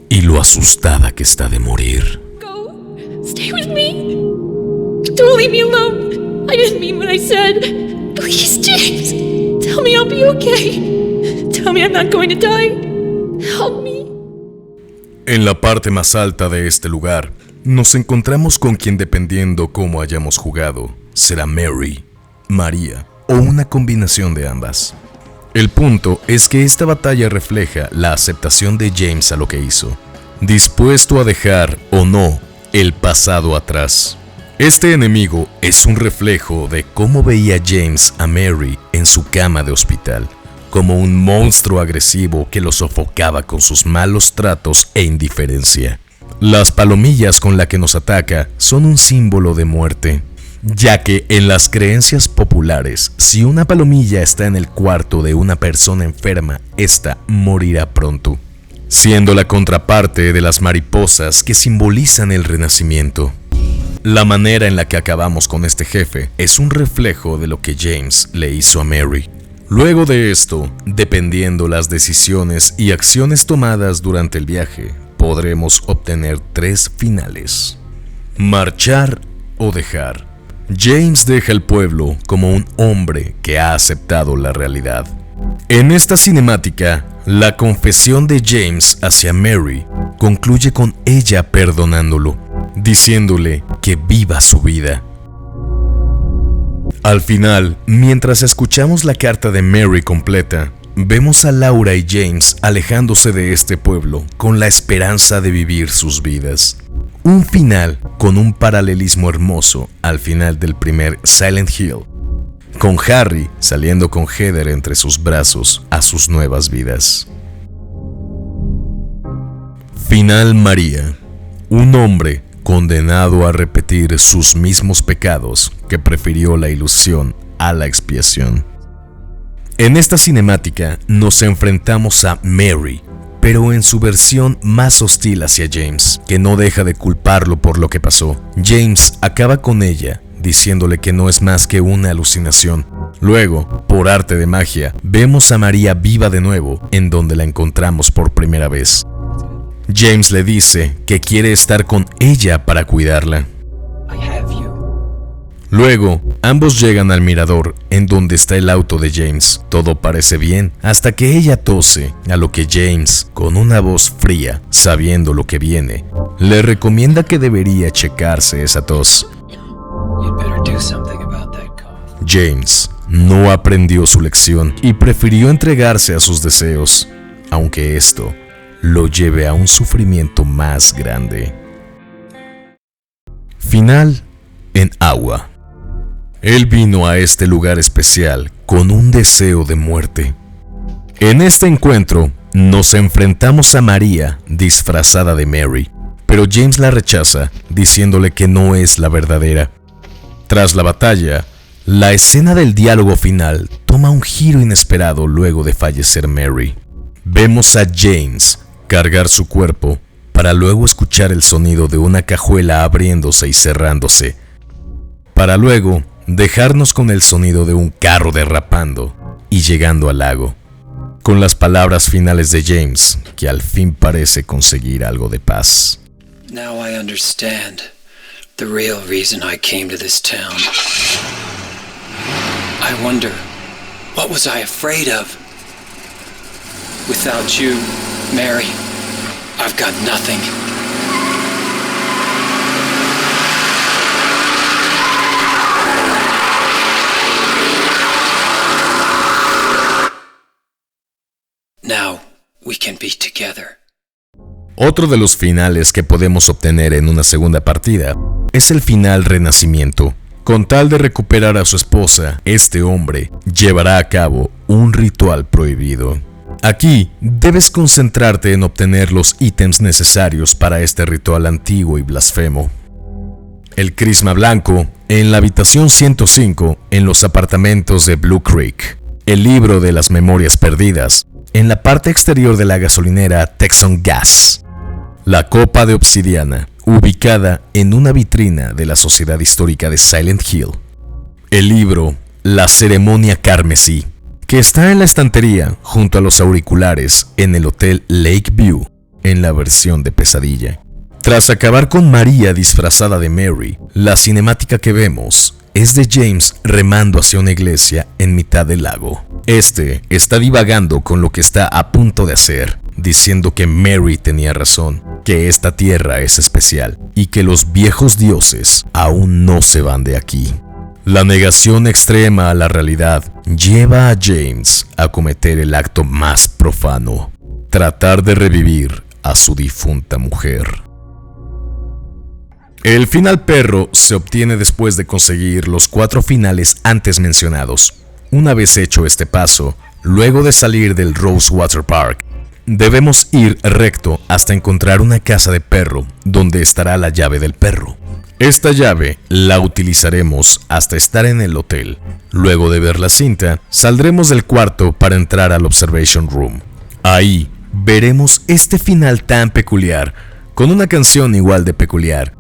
y lo asustada que está de morir. Go. Stay with me. Don't leave me alone. I didn't mean what I said. Please, James. Tell me I'll be okay. Tell me I'm not going to die. Help me. En la parte más alta de este lugar, nos encontramos con quien, dependiendo cómo hayamos jugado, será Mary María o una combinación de ambas. El punto es que esta batalla refleja la aceptación de James a lo que hizo, dispuesto a dejar o no el pasado atrás. Este enemigo es un reflejo de cómo veía James a Mary en su cama de hospital, como un monstruo agresivo que lo sofocaba con sus malos tratos e indiferencia. Las palomillas con las que nos ataca son un símbolo de muerte, ya que en las creencias populares, si una palomilla está en el cuarto de una persona enferma, ésta morirá pronto, siendo la contraparte de las mariposas que simbolizan el renacimiento. La manera en la que acabamos con este jefe es un reflejo de lo que James le hizo a Mary. Luego de esto, dependiendo las decisiones y acciones tomadas durante el viaje, podremos obtener 3 finales: marchar o dejar. James deja el pueblo como un hombre que ha aceptado la realidad. En esta cinemática, la confesión de James hacia Mary concluye con ella perdonándolo, diciéndole que viva su vida. Al final, mientras escuchamos la carta de Mary completa, vemos a Laura y James alejándose de este pueblo con la esperanza de vivir sus vidas. Un final con un paralelismo hermoso al final del primer Silent Hill, con Harry saliendo con Heather entre sus brazos a sus nuevas vidas. Final María, un hombre condenado a repetir sus mismos pecados que prefirió la ilusión a la expiación. En esta cinemática nos enfrentamos a Mary, pero en su versión más hostil hacia James, que no deja de culparlo por lo que pasó. James acaba con ella, diciéndole que no es más que una alucinación. Luego, por arte de magia, vemos a María viva de nuevo, en donde la encontramos por primera vez. James le dice que quiere estar con ella para cuidarla. Luego, ambos llegan al mirador en donde está el auto de James. Todo parece bien hasta que ella tose, a lo que James, con una voz fría, sabiendo lo que viene, le recomienda que debería checarse esa tos. James no aprendió su lección y prefirió entregarse a sus deseos, aunque esto lo lleve a un sufrimiento más grande. Final en Agua. Él vino a este lugar especial con un deseo de muerte. En este encuentro, nos enfrentamos a María disfrazada de Mary, pero James la rechaza, diciéndole que no es la verdadera. Tras la batalla, la escena del diálogo final toma un giro inesperado luego de fallecer Mary. Vemos a James cargar su cuerpo para luego escuchar el sonido de una cajuela abriéndose y cerrándose, para luego dejarnos con el sonido de un carro derrapando y llegando al lago, con las palabras finales de James, que al fin parece conseguir algo de paz. Now I understand the real reason I came to this town. I wonder, what was I afraid of? Without you, Mary, I've got nothing. Now we can be together. Otro de los finales que podemos obtener en una segunda partida es el final Renacimiento. Con tal de recuperar a su esposa, este hombre llevará a cabo un ritual prohibido. Aquí debes concentrarte en obtener los ítems necesarios para este ritual antiguo y blasfemo. El crisma blanco en la habitación 105 en los apartamentos de Blue Creek. El libro de las memorias perdidas en la parte exterior de la gasolinera Texan Gas. La copa de obsidiana, ubicada en una vitrina de la Sociedad Histórica de Silent Hill. El libro La Ceremonia Carmesí, que está en la estantería junto a los auriculares en el Hotel Lakeview, en la versión de pesadilla. Tras acabar con María disfrazada de Mary, la cinemática que vemos es de James remando hacia una iglesia en mitad del lago. Este está divagando con lo que está a punto de hacer, diciendo que Mary tenía razón, que esta tierra es especial y que los viejos dioses aún no se van de aquí. La negación extrema a la realidad lleva a James a cometer el acto más profano: tratar de revivir a su difunta mujer. El final perro se obtiene después de conseguir los 4 finales antes mencionados. Una vez hecho este paso, luego de salir del Rosewater Park, debemos ir recto hasta encontrar una casa de perro donde estará la llave del perro. Esta llave la utilizaremos hasta estar en el hotel. Luego de ver la cinta, saldremos del cuarto para entrar al Observation Room. Ahí veremos este final tan peculiar, con una canción igual de peculiar,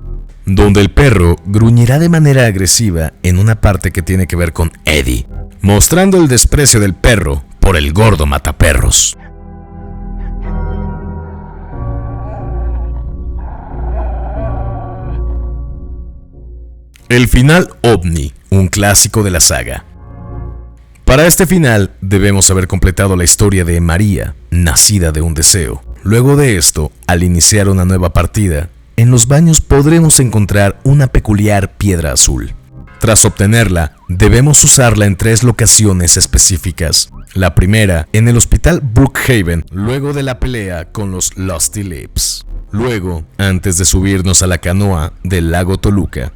donde el perro gruñirá de manera agresiva en una parte que tiene que ver con Eddie, mostrando el desprecio del perro por el gordo mataperros. El final OVNI, un clásico de la saga. Para este final debemos haber completado la historia de María, nacida de un deseo. Luego de esto, al iniciar una nueva partida, en los baños podremos encontrar una peculiar piedra azul. Tras obtenerla, debemos usarla en 3 locaciones específicas. La primera, en el hospital Brookhaven, luego de la pelea con los Lusty Lips. Luego, antes de subirnos a la canoa del lago Toluca.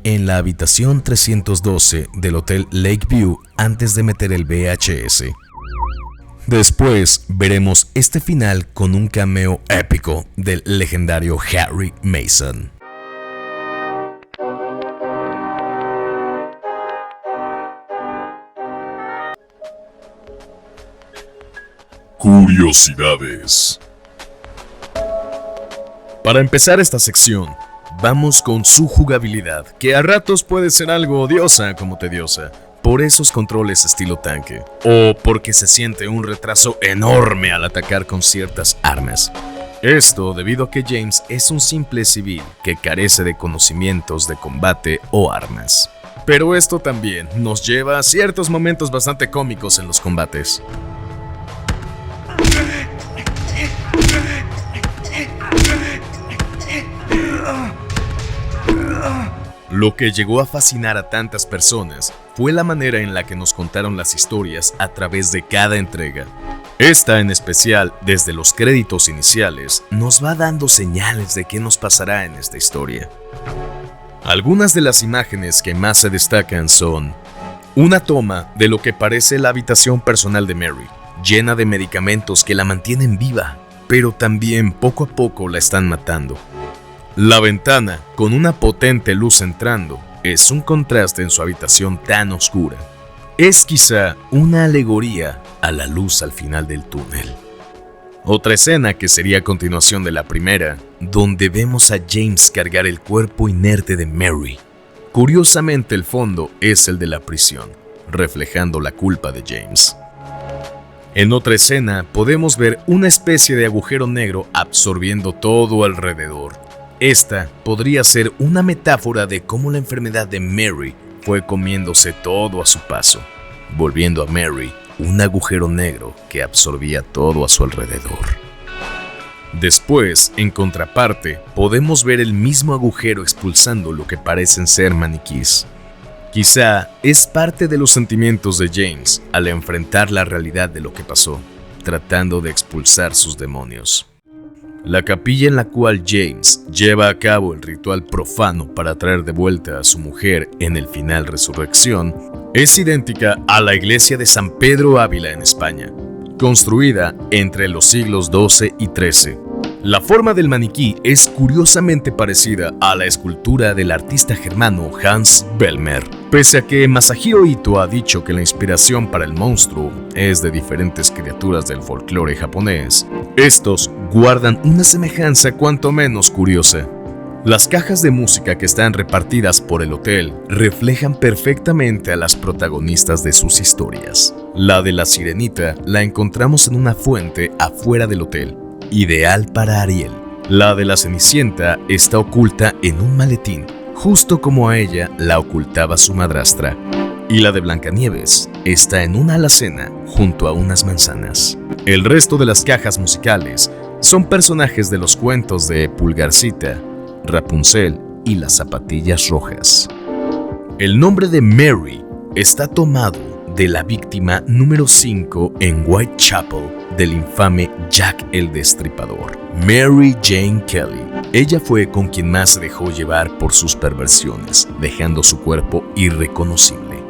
En la habitación 312 del Hotel Lakeview antes de meter el VHS. Después veremos este final con un cameo épico del legendario Harry Mason. Curiosidades. Para empezar esta sección, vamos con su jugabilidad, que a ratos puede ser algo odiosa como tediosa, por esos controles estilo tanque, o porque se siente un retraso enorme al atacar con ciertas armas. Esto debido a que James es un simple civil que carece de conocimientos de combate o armas. Pero esto también nos lleva a ciertos momentos bastante cómicos en los combates. Lo que llegó a fascinar a tantas personas fue la manera en la que nos contaron las historias a través de cada entrega. Esta en especial, desde los créditos iniciales, nos va dando señales de qué nos pasará en esta historia. Algunas de las imágenes que más se destacan son una toma de lo que parece la habitación personal de Mary, llena de medicamentos que la mantienen viva, pero también poco a poco la están matando. La ventana, con una potente luz entrando, es un contraste en su habitación tan oscura. Es quizá una alegoría a la luz al final del túnel. Otra escena que sería a continuación de la primera, donde vemos a James cargar el cuerpo inerte de Mary. Curiosamente, el fondo es el de la prisión, reflejando la culpa de James. En otra escena podemos ver una especie de agujero negro absorbiendo todo alrededor. Esta podría ser una metáfora de cómo la enfermedad de Mary fue comiéndose todo a su paso, volviendo a Mary un agujero negro que absorbía todo a su alrededor. Después, en contraparte, podemos ver el mismo agujero expulsando lo que parecen ser maniquís. Quizá es parte de los sentimientos de James al enfrentar la realidad de lo que pasó, tratando de expulsar sus demonios. La capilla en la cual James lleva a cabo el ritual profano para traer de vuelta a su mujer en el final resurrección es idéntica a la iglesia de San Pedro Ávila en España, construida entre los siglos XII y XIII. La forma del maniquí es curiosamente parecida a la escultura del artista germano Hans Bellmer. Pese a que Masahiro Ito ha dicho que la inspiración para el monstruo es de diferentes criaturas del folclore japonés, estos guardan una semejanza cuanto menos curiosa. Las cajas de música que están repartidas por el hotel reflejan perfectamente a las protagonistas de sus historias. La de la sirenita la encontramos en una fuente afuera del hotel, ideal para Ariel. La de la Cenicienta está oculta en un maletín, justo como a ella la ocultaba su madrastra. Y la de Blancanieves está en una alacena junto a unas manzanas. El resto de las cajas musicales son personajes de los cuentos de Pulgarcita, Rapunzel y las zapatillas rojas. El nombre de Mary está tomado de la víctima número 5 en Whitechapel del infame Jack el Destripador, Mary Jane Kelly. Ella fue con quien más se dejó llevar por sus perversiones, dejando su cuerpo irreconocible.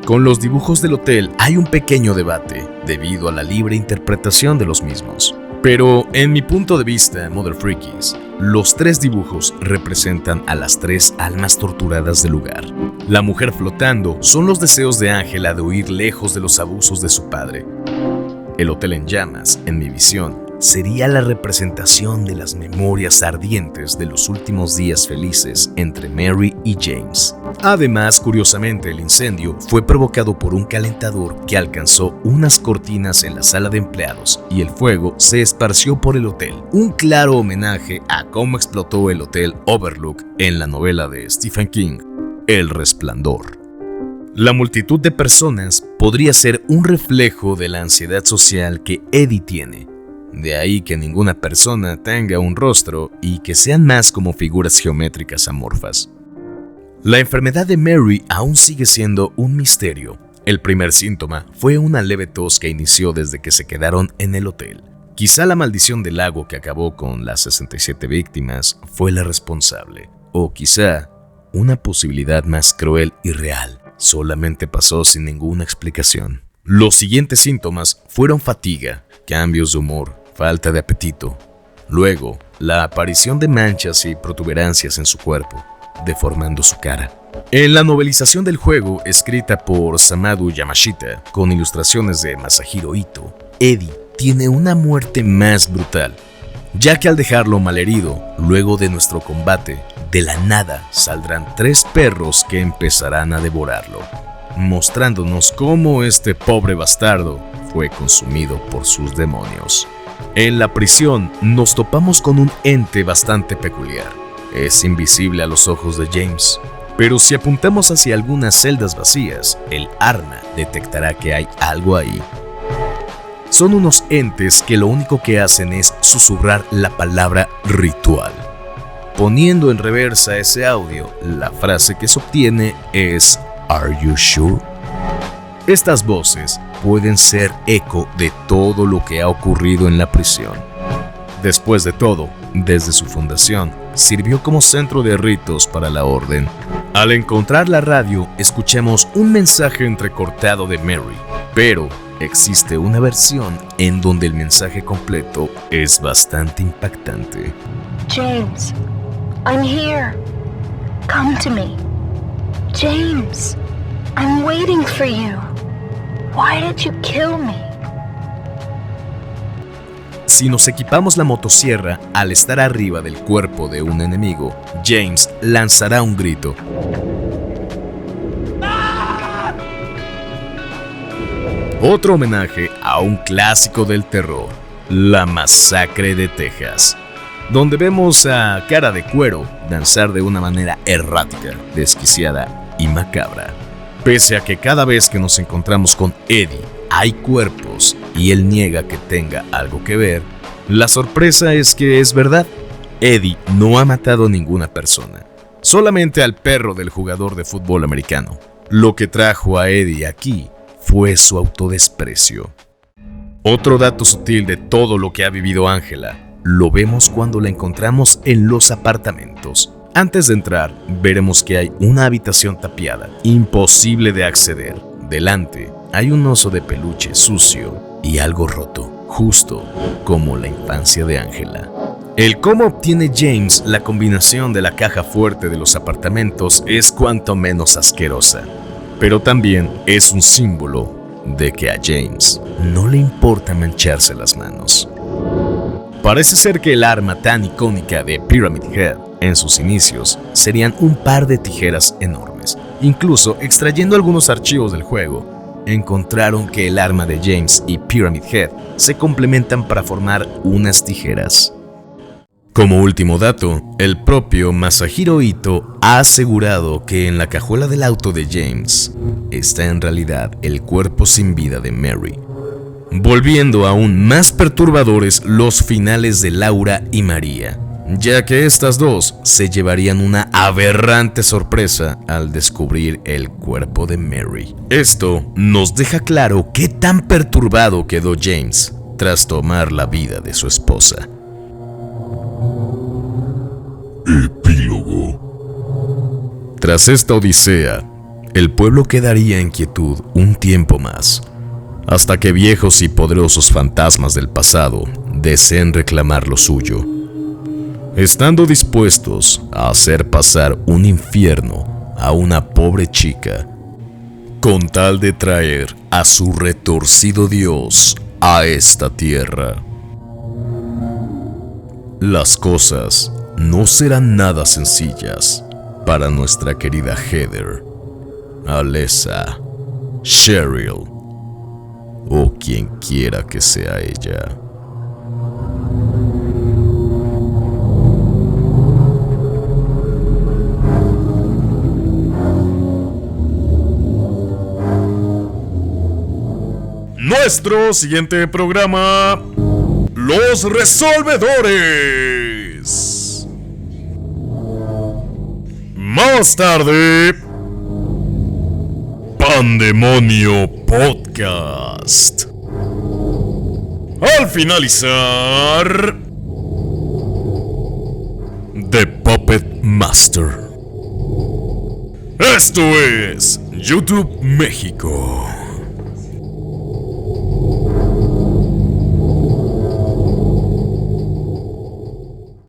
Con los dibujos del hotel hay un pequeño debate debido a la libre interpretación de los mismos. Pero en mi punto de vista, Mother Freakies, los 3 dibujos representan a las 3 almas torturadas del lugar. La mujer flotando son los deseos de Ángela de huir lejos de los abusos de su padre. El hotel en llamas, en mi visión, sería la representación de las memorias ardientes de los últimos días felices entre Mary y James. Además, curiosamente, el incendio fue provocado por un calentador que alcanzó unas cortinas en la sala de empleados y el fuego se esparció por el hotel. Un claro homenaje a cómo explotó el Hotel Overlook en la novela de Stephen King, El Resplandor. La multitud de personas podría ser un reflejo de la ansiedad social que Eddie tiene. De ahí que ninguna persona tenga un rostro y que sean más como figuras geométricas amorfas. La enfermedad de Mary aún sigue siendo un misterio. El primer síntoma fue una leve tos que inició desde que se quedaron en el hotel. Quizá la maldición del lago que acabó con las 67 víctimas fue la responsable. O quizá una posibilidad más cruel y real. Solamente pasó sin ninguna explicación. Los siguientes síntomas fueron fatiga, cambios de humor, falta de apetito. Luego, la aparición de manchas y protuberancias en su cuerpo, deformando su cara. En la novelización del juego, escrita por Samadu Yamashita, con ilustraciones de Masahiro Ito, Eddie tiene una muerte más brutal, ya que al dejarlo malherido, luego de nuestro combate, de la nada saldrán 3 perros que empezarán a devorarlo, mostrándonos cómo este pobre bastardo fue consumido por sus demonios. En la prisión nos topamos con un ente bastante peculiar. Es invisible a los ojos de James, pero si apuntamos hacia algunas celdas vacías, el arma detectará que hay algo ahí. Son unos entes que lo único que hacen es susurrar la palabra ritual. Poniendo en reversa ese audio, la frase que se obtiene es "Are you sure?". Estas voces pueden ser eco de todo lo que ha ocurrido en la prisión. Después de todo, desde su fundación, sirvió como centro de ritos para la orden. Al encontrar la radio, escuchamos un mensaje entrecortado de Mary, pero existe una versión en donde el mensaje completo es bastante impactante. James, I'm here. Come to me. James, I'm waiting for you. Why did you kill me? Si nos equipamos la motosierra, al estar arriba del cuerpo de un enemigo, James lanzará un grito. Otro homenaje a un clásico del terror, La Masacre de Texas, donde vemos a Cara de Cuero danzar de una manera errática, desquiciada y macabra. Pese a que cada vez que nos encontramos con Eddie hay cuerpos y él niega que tenga algo que ver, la sorpresa es que es verdad. Eddie no ha matado a ninguna persona, solamente al perro del jugador de fútbol americano. Lo que trajo a Eddie aquí fue su autodesprecio. Otro dato sutil de todo lo que ha vivido Ángela lo vemos cuando la encontramos en los apartamentos. Antes de entrar, veremos que hay una habitación tapiada, imposible de acceder. Delante hay un oso de peluche sucio y algo roto, justo como la infancia de Ángela. El cómo obtiene James la combinación de la caja fuerte de los apartamentos es cuanto menos asquerosa, pero también es un símbolo de que a James no le importa mancharse las manos. Parece ser que el arma tan icónica de Pyramid Head en sus inicios serían un par de tijeras enormes. Incluso extrayendo algunos archivos del juego, encontraron que el arma de James y Pyramid Head se complementan para formar unas tijeras. Como último dato, el propio Masahiro Ito ha asegurado que en la cajuela del auto de James está en realidad el cuerpo sin vida de Mary, volviendo aún más perturbadores los finales de Laura y María, ya que estas dos se llevarían una aberrante sorpresa al descubrir el cuerpo de Mary. Esto nos deja claro qué tan perturbado quedó James tras tomar la vida de su esposa. Epílogo. Tras esta odisea, el pueblo quedaría en quietud un tiempo más, hasta que viejos y poderosos fantasmas del pasado deseen reclamar lo suyo, estando dispuestos a hacer pasar un infierno a una pobre chica, con tal de traer a su retorcido dios a esta tierra. Las cosas no serán nada sencillas para nuestra querida Heather, Alessa, Cheryl o quien quiera que sea ella. Nuestro siguiente programa: Los Resolvedores. Más tarde, Pandemonio Podcast. Al finalizar, The Puppet Master. Esto es YouTube México.